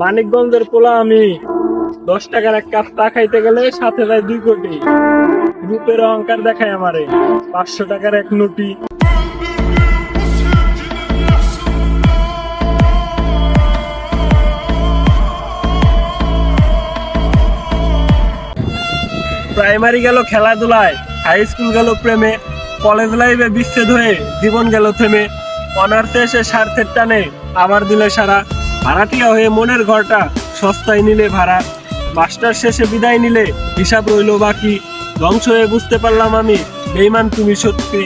মানিকগঞ্জের পোলা আমি। 10 টাকার এক কাপ চা খাইতে গেলে সাথে যায় 2 কোটি। রূপের অহংকার দেখায় আমারে 500 টাকার এক নোটি। প্রাইমারি গেল খেলাধুলায়, হাই স্কুল গেল প্রেমে, কলেজ লাইফে বিচ্ছেদ হয়ে জীবন গেল থেমে। অনার্সে এসে স্বার্থের টানে আবার দিলে সারা, ভাড়াটিয়া হয়ে মনের ঘরটা সস্তায় নিলে ভাড়া। মাস্টার শেষে বিদায় নিলে হিসাব রইল বাকি, ধ্বংস হয়ে বুঝতে পারলাম আমি বেঈমান তুমি সত্যি।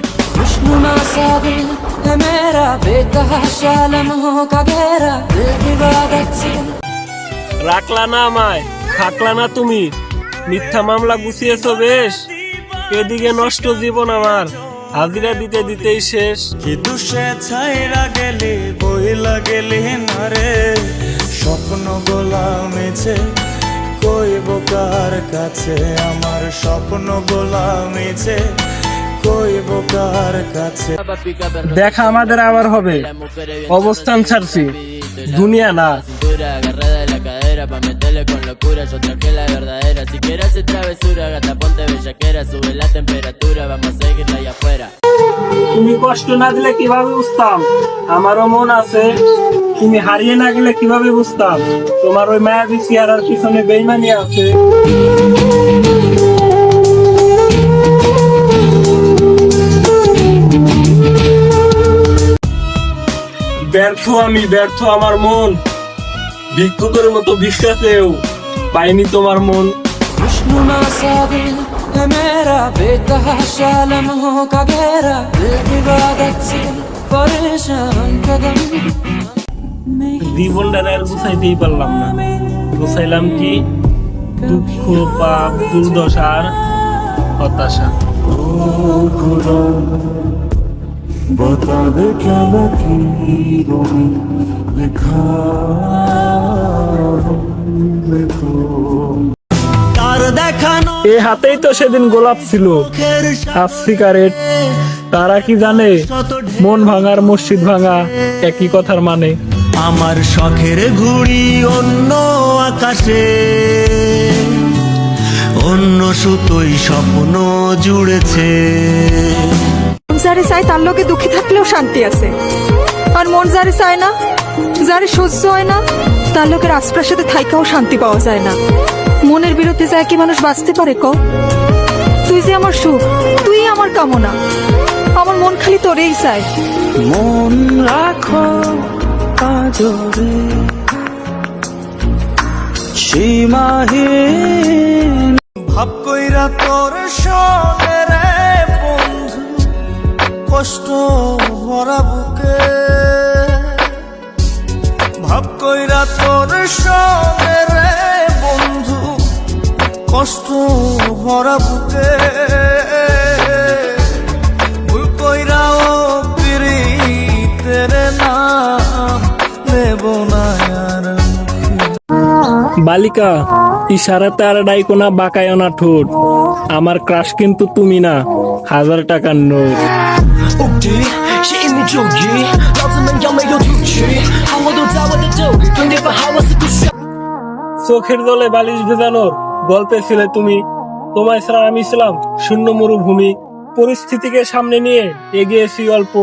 রাখলা না আমায়, থাকলা না তুমি, মিথ্যা মামলা গুছিয়েছো বেশ। এদিকে নষ্ট জীবন আমার, হাজিরা দিতে দিতেই শেষ। কি দুষে ছাইরা গেলি বইলা গেলি না রে, স্বপ্ন গোলামেছে কইব কার কাছে, আমার স্বপ্ন গোলামেছে কইব কার কাছে। দেখা আমাদের আবার হবে, অবস্থান ছাড়ছি দুনিয়া না। Pa' meterle con locura, yo traje la verdadera. Si quieres hacer travesura, gata, ponte bellaquera. Sube la temperatura, vamos a seguirla allá afuera. তুমি কষ্ট না দিলে কিভাবে বুঝতাম আমারও মন আছে? তুমি হারিয়ে না গেলে কিভাবে বুঝতাম তোমার ওই মায়াবী চেহারার পিছনে বেইমানি আছে? ব্যর্থ আমি, ব্যর্থ আমার মন, ভিক্ষুকের মতো ভিক্ষা চেয়েও পাইনি তোমার মন। জীবনটা আর গুছাইতেই পারলাম না, গুছাইলাম কি দুঃখ, পাপ, দুর্দশার হতাশা। बता दे क्या लकीरों में लिखा लिखो। तार देखानो এ হাতেই তো সেদিন গোলাপ ছিল, আজ সিগারেট। তারা কি জানে মন ভাঙার মসজিদ ভাঙা একই কথার মানে। আমার শখের ঘুড়ি অন্য আকাশে, অন্য সুতোই স্বপ্ন জুড়েছে। যারে চাই তার লোকে দুঃখী থাকলেও শান্তি আছে, আর মন যারে চায় না, যারে সহ্য হয় না, তার লোকের আশপাশে থাইকাও শান্তি পাওয়া যায় না। মনের বিরুদ্ধে যায় কি মানুষ বাঁচতে পারে ক? তুই যে আমার সুখ, তুই আমার কামনা, আমার মন খালি তোরেই চায়। মন রাখো আজরে সীমাহীন, ভাব কইরা তোর সনে রে বন্ধু, কষ্ট ভরা বুকে ভাব কইরা তোর সনে রে বন্ধু, কষ্ট ভরা বুকে ভুল কইরাও পিরিতের নাম নেব না আর মুখে। বালিকা ইশারাতে আর ডাইকো না, বাঁকায়ও না ঠোঁট, আমার ক্রাশ কিন্তু তুমি না, 1000 টাকার নোট।无敌，吸引你注意，老子们要没有出去，好我都在我的兜里，蹲点饭好我是不需要。 চোখের জলে বালিশ ভেজানোর গল্পে ছিলে তুমি, তোমায় ছাড়া আমি ছিলাম শূন্য মরুভূমি। পরিস্থিতিকে সামনে নিয়ে এগিয়েছি অল্প,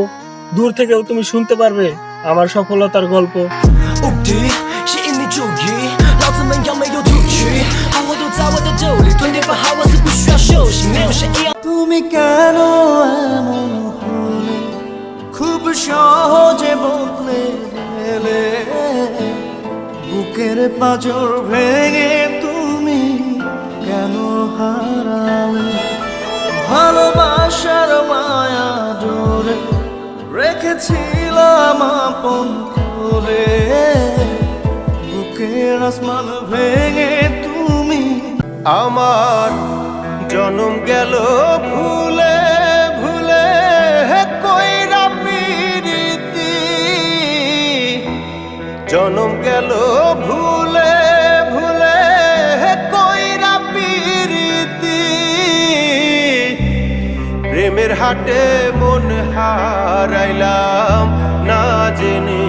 দূর থেকেও তুমি শুনতে পারবে আমার সফলতার গল্প।无敌，吸引你注意，老子们要没有出去，好我都在我的兜里，蹲点饭好我是不需要休息，没有谁一样。 তুমি কেন এমন হলে, খুব সহজে বদলে গেলে, বুকের পাঁজর ভেঙে তুমি কেন হারালে, ভালোবাসার মায়া জোরে রেখেছিলাম আপন করে, বুকের আসমান ভেঙে তুমি আমার জনম গেল ভুলে ভুলে, কইরা পিরিতি জনম গেল ভুলে ভুলে, কইরা পিরিতি প্রেমের হাটে মন হারাইলাম না জেনে।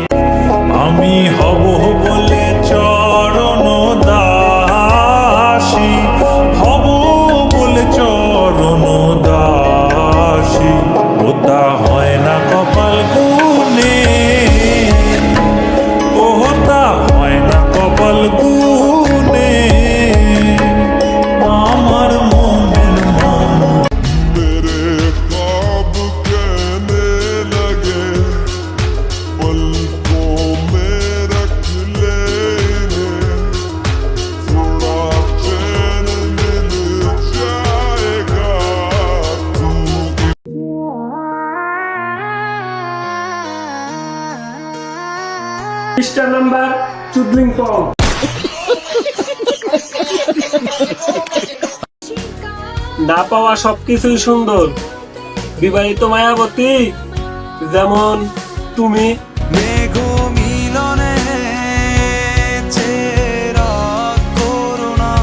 আমি হব বলে চরণ দাসী, হব বলে চরণ দাসী, ওটা হয় না কপাল গুনে, ওটা হয় না কপাল গুনে, আমার মনের মানুষ। मेरे ख्वाब कहने लगे पलकों में रख ले इन्हें, थोड़ा चैन मिल जाएगा तू পৃষ্ঠা নাম্বার চুদলিং পং। না পাওয়া সবকিছুই সুন্দর, বিবাহিত মায়াবতী যেমন তুমি। মেঘ মিলনে চেরা করুণা,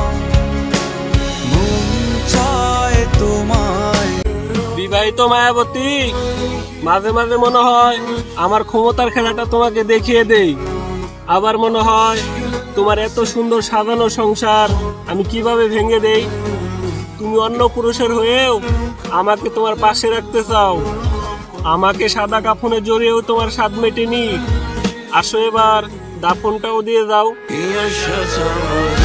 মন চায় তোমায়। বিবাহিত মায়াবতী, মাঝে মাঝে মনে হয় আমার ক্ষমতার খেলাটা তোমাকে দেখিয়ে দেই, আবার মনে হয় তোমার এত সুন্দর সাজানো সংসার আমি কিভাবে ভেঙে দেই। তুমি অন্য পুরুষের হয়েও আমাকে তোমার পাশে রাখতে চাও, আমাকে সাদা কাফনে জড়িয়েও তোমার স্বাদ মেটেনি। আসো এবার দাফনটাও দিয়ে যাও। yaşatamam